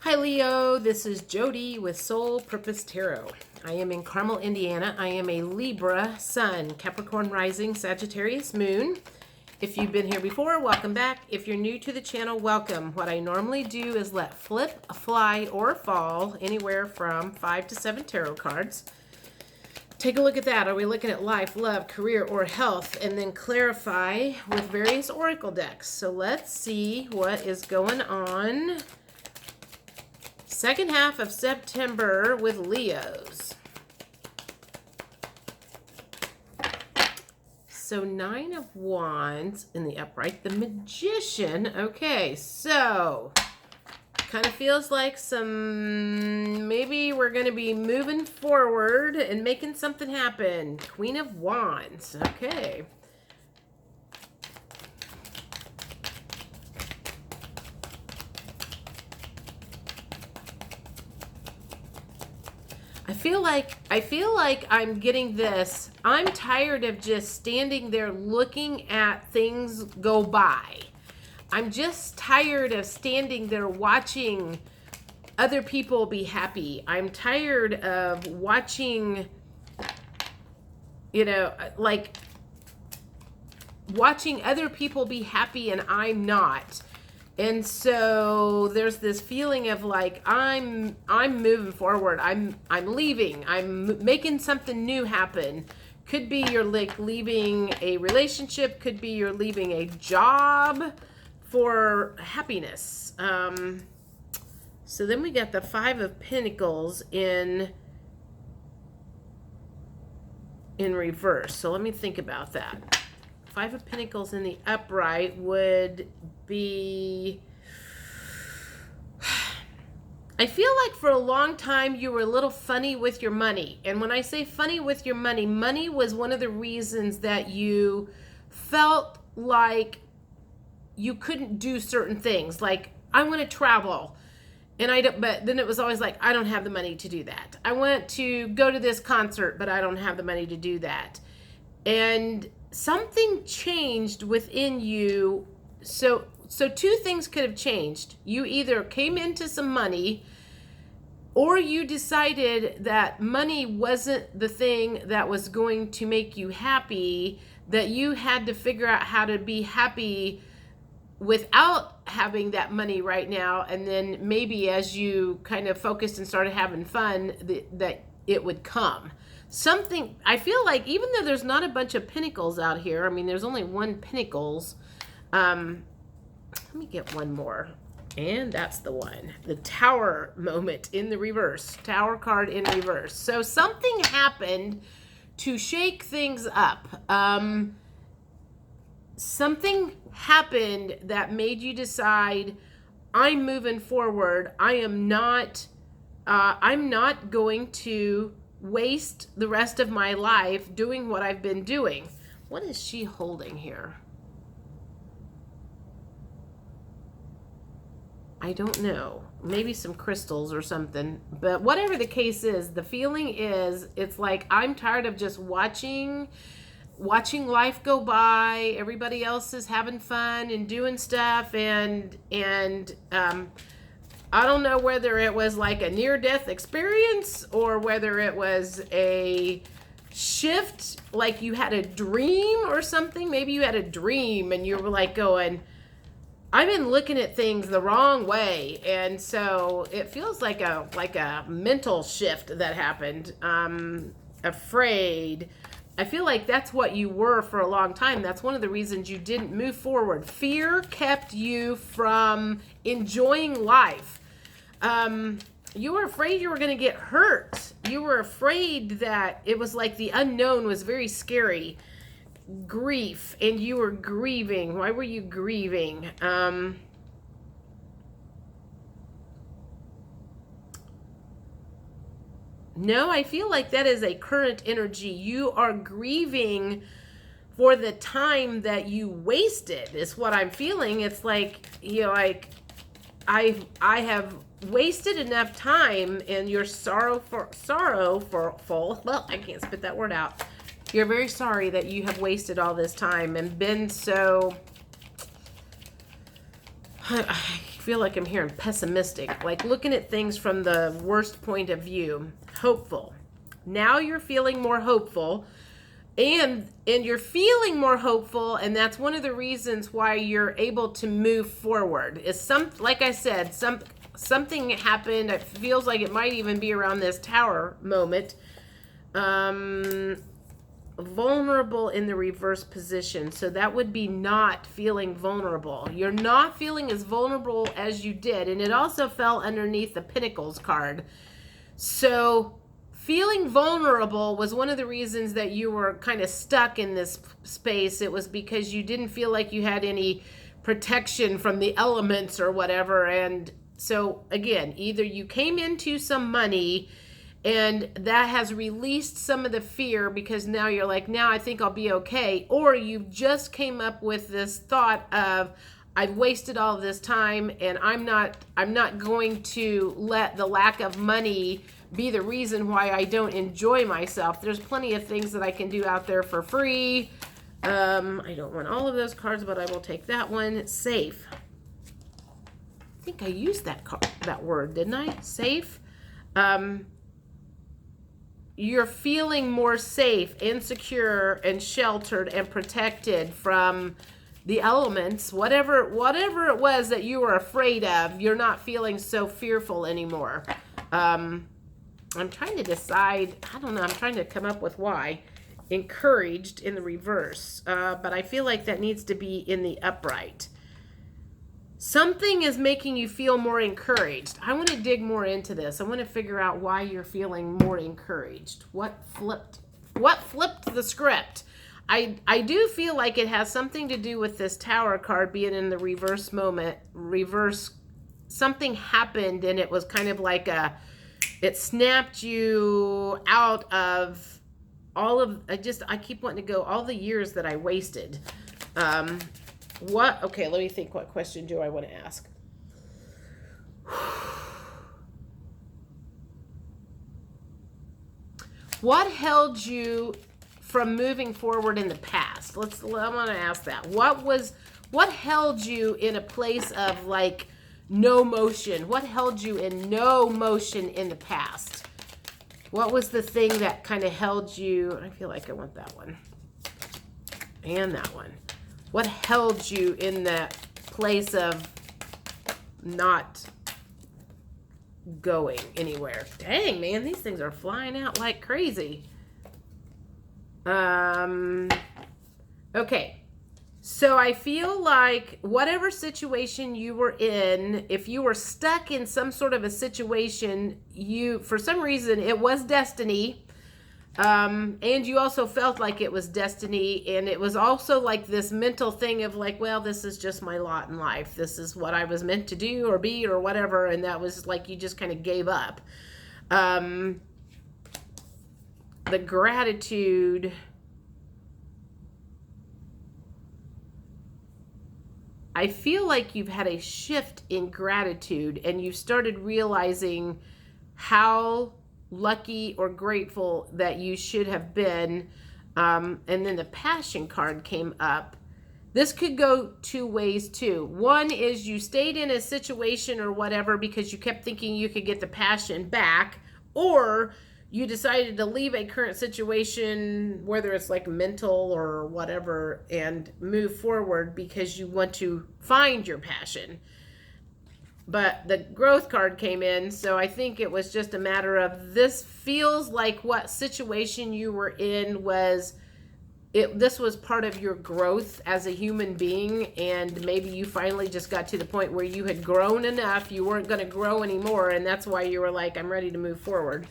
Hi Leo, this is Jody with Soul Purpose Tarot. I am in Carmel, Indiana. I am a Libra Sun, Capricorn Rising, Sagittarius Moon. If you've been here before, welcome back. If you're new to the channel, welcome. What I normally do is let flip, fly, or fall anywhere from 5 to 7 tarot cards. Take a look at that. Are we looking at life, love, career, or health? And then clarify with various oracle decks. So let's see what is going on. Second half of September with Leos. So 9 of Wands in the upright. The Magician. Okay, so kind of feels like maybe we're going to be moving forward and making something happen. Queen of Wands. Okay. I feel like I'm getting this. I'm tired of just standing there looking at things go by. I'm just tired of standing there watching other people be happy. I'm tired of watching, like watching other people be happy and I'm not. And so there's this feeling of like I'm moving forward. I'm leaving. I'm making something new happen. Could be you're like leaving a relationship. Could be you're leaving a job for happiness. So then we got the Five of Pentacles in reverse. So let me think about that. Five of Pentacles in the upright would be, I feel like for a long time you were a little funny with your money. And when I say funny with your money, money was one of the reasons that you felt like you couldn't do certain things. Like, I want to travel. And but then it was always like, I don't have the money to do that. I want to go to this concert, but I don't have the money to do that. And something changed within you. So two things could have changed. You either came into some money or you decided that money wasn't the thing that was going to make you happy, that you had to figure out how to be happy without having that money right now. And then maybe as you kind of focused and started having fun, that it would come. Something, I feel like even though there's not a bunch of pentacles out here, I mean, there's only one pentacles. Let me get one more. And that's the one. The Tower moment in the reverse. Tower card in reverse. So something happened to shake things up. Something happened that made you decide, I'm moving forward. I'm not going to waste the rest of my life doing what I've been doing. What is she holding here? I don't know. Maybe some crystals or something. But whatever the case is, the feeling is, it's like I'm tired of just watching life go by. Everybody else is having fun and doing stuff, and I don't know whether it was like a near-death experience or whether it was a shift, like you had a dream or something. Maybe you had a dream and you were like going, I've been looking at things the wrong way. And so it feels like a mental shift that happened. Afraid. I feel like that's what you were for a long time. That's one of the reasons you didn't move forward. Fear kept you from enjoying life. You were afraid you were going to get hurt. You were afraid that it was like the unknown was very scary. Grief, and you were grieving. Why were you grieving? No, I feel like that is a current energy. You are grieving for the time that you wasted, is what I'm feeling. It's like, like I have wasted enough time, and you're sorrowful. Well, I can't spit that word out. You're very sorry that you have wasted all this time and been so, I feel like I'm hearing pessimistic, like looking at things from the worst point of view. Hopeful. Now you're feeling more hopeful, and you're feeling more hopeful, and that's one of the reasons why you're able to move forward. Is like I said, something happened. It feels like it might even be around this tower moment. Vulnerable in the reverse position. So that would be not feeling vulnerable. You're not feeling as vulnerable as you did. And it also fell underneath the Pentacles card. So feeling vulnerable was one of the reasons that you were kind of stuck in this space. It was because you didn't feel like you had any protection from the elements or whatever. And so again, either you came into some money and that has released some of the fear because now you're like, now I think I'll be okay. Or you just came up with this thought of, I've wasted all of this time and I'm not going to let the lack of money be the reason why I don't enjoy myself. There's plenty of things that I can do out there for free. I don't want all of those cards, but I will take that one. Safe. I think I used that word, didn't I? Safe. You're feeling more safe and secure and sheltered and protected from the elements, whatever it was that you were afraid of. You're not feeling so fearful anymore. I'm trying to decide, I don't know, I'm trying to come up with why. Encouraged in the reverse, but I feel like that needs to be in the upright. Something is making you feel more encouraged. I want to dig more into this. I want to figure out why you're feeling more encouraged. What flipped the script? I do feel like it has something to do with this Tower card being in the reverse moment. Something happened and it was kind of like it snapped you out of all of, I keep wanting to go, all the years that I wasted. Okay, let me think, what question do I want to ask? What held you from moving forward in the past? I want to ask that. What held you in a place of like no motion? What held you in no motion in the past? What was the thing that kind of held you? I feel like I want that one. And that one. What held you in that place of not going anywhere? Dang, man, these things are flying out like crazy. Okay. So I feel like whatever situation you were in, if you were stuck in some sort of a situation, for some reason, it was destiny. And you also felt like it was destiny, and it was also like this mental thing of like, well, this is just my lot in life. This is what I was meant to do or be or whatever, and that was like you just kind of gave up. The gratitude. I feel like you've had a shift in gratitude, and you've started realizing how lucky or grateful that you should have been. And then the Passion card came up. This could go two ways too. One is you stayed in a situation or whatever because you kept thinking you could get the passion back, or you decided to leave a current situation, whether it's like mental or whatever, and move forward because you want to find your passion. But the growth card came in, so I think it was just a matter of, this feels like what situation you were in this was part of your growth as a human being, and maybe you finally just got to the point where you had grown enough, you weren't going to grow anymore, and that's why you were like, I'm ready to move forward.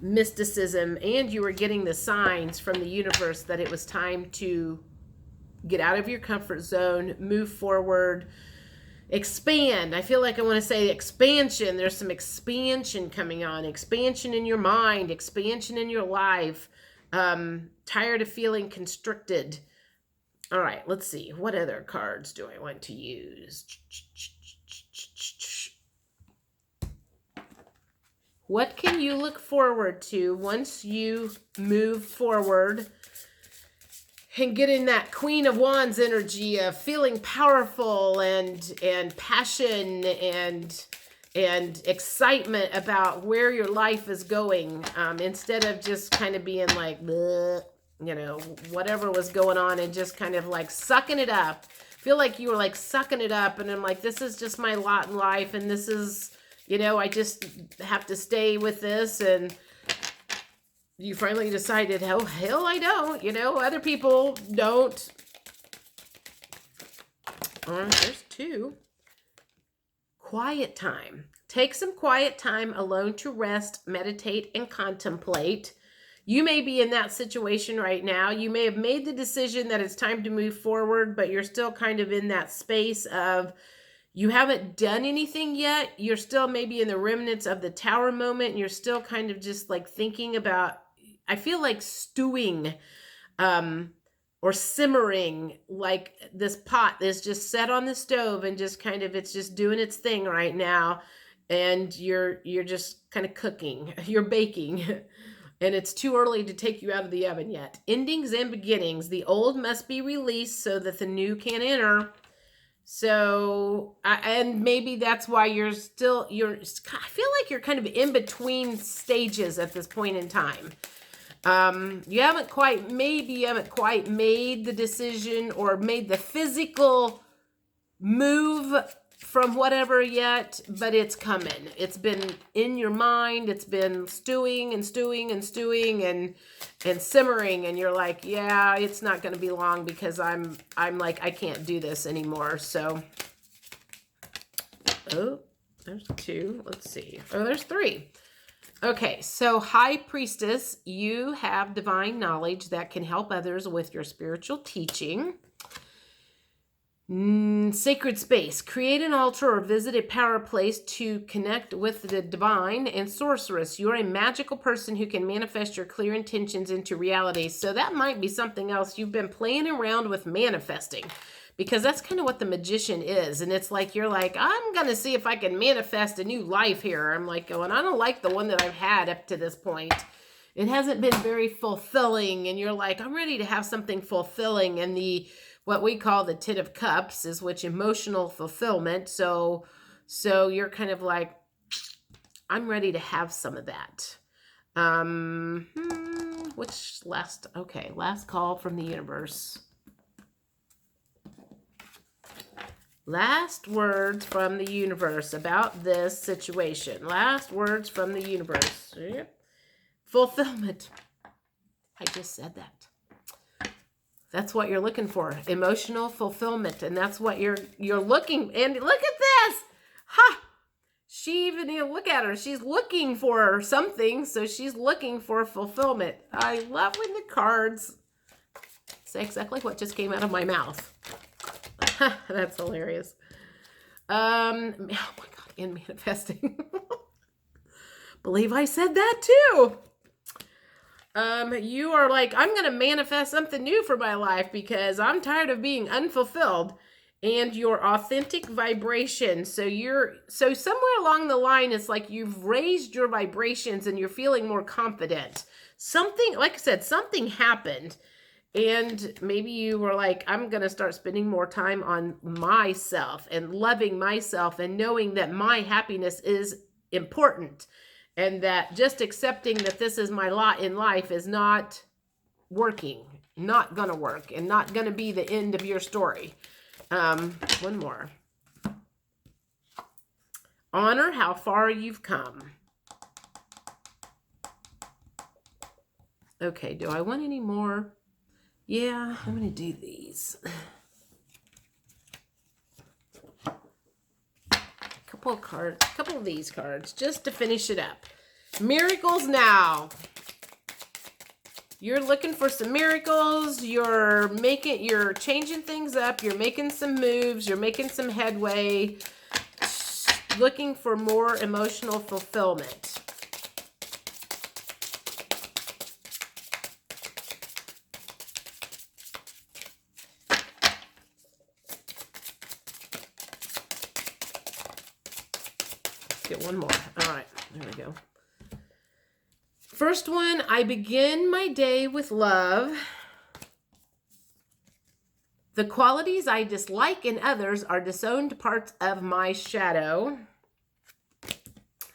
Mysticism, and you were getting the signs from the universe that it was time to get out of your comfort zone, move forward, expand. I feel like I want to say expansion. There's some expansion coming on. Expansion in your mind, expansion in your life. Tired of feeling constricted. All right, let's see. What other cards do I want to use? What can you look forward to once you move forward and getting that Queen of Wands energy of feeling powerful and passion and excitement about where your life is going, instead of just kind of being like, bleh, you know, whatever was going on, and just kind of like sucking it up. Feel like you were like sucking it up, and I'm like, this is just my lot in life, and this is, you know, I just have to stay with this. And you finally decided, oh, hell, I don't, you know, other people don't. There's 2. Quiet time. Take some quiet time alone to rest, meditate, and contemplate. You may be in that situation right now. You may have made the decision that it's time to move forward, but you're still kind of in that space of you haven't done anything yet. You're still maybe in the remnants of the tower moment, and you're still kind of just like thinking about, I feel like stewing, or simmering, like this pot is just set on the stove and just kind of, it's just doing its thing right now. And you're just kind of cooking, you're baking, and it's too early to take you out of the oven yet. Endings and beginnings. The old must be released so that the new can enter. So, and maybe that's why I feel like you're kind of in between stages at this point in time. You haven't quite made the decision or made the physical move from whatever yet, but it's coming. It's been in your mind. It's been stewing and stewing and stewing and simmering, and you're like, yeah, it's not going to be long because I'm like, I can't do this anymore. So, oh, there's 2. Let's see. Oh, there's 3. Okay, so High Priestess, you have divine knowledge that can help others with your spiritual teaching. Sacred space. Create an altar or visit a power place to connect with the divine. And sorceress, you're a magical person who can manifest your clear intentions into reality. So that might be something else. You've been playing around with manifesting, because that's kind of what the magician is. And it's like, you're like, I'm going to see if I can manifest a new life here. I'm like going, I don't like the one that I've had up to this point. It hasn't been very fulfilling. And you're like, I'm ready to have something fulfilling. And what we call the 10 of Cups is which emotional fulfillment. So you're kind of like, I'm ready to have some of that. Last call from the universe. Last words from the universe about this situation. Last words from the universe. Yep. Fulfillment. I just said that. That's what you're looking for. Emotional fulfillment. And that's what you're looking. And look at this. Ha! She even, look at her. She's looking for something. So she's looking for fulfillment. I love when the cards say exactly what just came out of my mouth. That's hilarious. Oh my God, in manifesting. Believe I said that too. You are like, I'm going to manifest something new for my life because I'm tired of being unfulfilled. And your authentic vibration. So somewhere along the line, it's like you've raised your vibrations and you're feeling more confident. Something, like I said, something happened. And maybe you were like, I'm going to start spending more time on myself and loving myself and knowing that my happiness is important. And that just accepting that this is my lot in life is not working, not going to work, and not going to be the end of your story. One more. Honor how far you've come. Okay, do I want any more? Yeah, I'm going to do these. Couple of these cards, just to finish it up. Miracles now. You're looking for some miracles. You're changing things up. You're making some moves. You're making some headway. Looking for more emotional fulfillment. Get one more. All right, there we go. First one, I begin my day with love. The qualities I dislike in others are disowned parts of my shadow.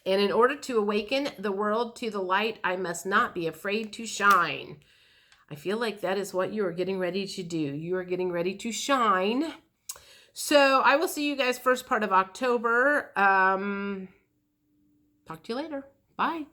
And in order to awaken the world to the light, I must not be afraid to shine. I feel like that is what you are getting ready to do. You are getting ready to shine. So I will see you guys first part of October. Talk to you later. Bye.